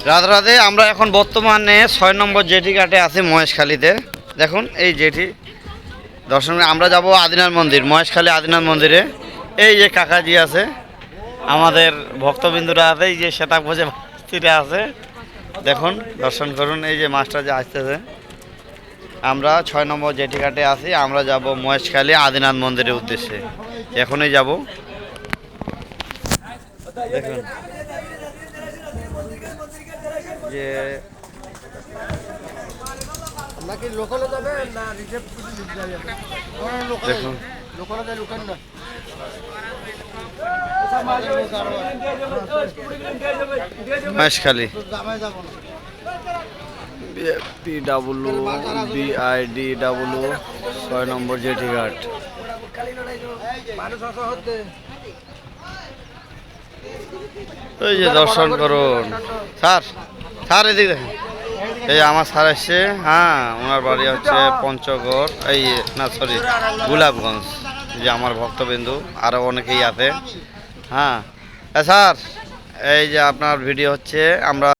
রাধে রাধে। আমরা এখন বর্তমানে 6 নম্বর জেটি ঘাটে আছি মহেশখালীতে। দেখুন এই জেটি দর্শন আমরা যাব আদিনাথ মন্দির, মহেশখালী আদিনাথ মন্দিরে। এই যে কাকাজি আছে, আমাদের ভক্তবিন্দুরা আছে, এই যে সেটা বোঝে স্থিরে আছে। দেখুন দর্শন করুন, এই যে মাস্টার যে আসতেছে। আমরা 6 নম্বর জেটি ঘাটে আছি। আমরা যাব মহেশখালী আদিনাথ মন্দিরের উদ্দেশ্যে, এখনই যাব। দেখুন যে নাকি লোকালে যাবে না রিজার্ভ যাবে? দেখুন লোকালে যায় লোকাল না। মহেশখালী জামাই যাব না। PW BIDW 6 নম্বর জেটি ঘাট। মানুষ আসা হচ্ছে। এই যে দর্শন করুন। স্যার স্যার এদিকে দেখেন, এই আমার স্যার এসছে। হ্যাঁ, ওনার বাড়ি হচ্ছে পঞ্চগড়, এই না সরি গোলাপগঞ্জ। যে আমার ভক্তবিন্দু আরও অনেকেই আছে। হ্যাঁ স্যার, এই যে আপনার ভিডিও হচ্ছে। আমরা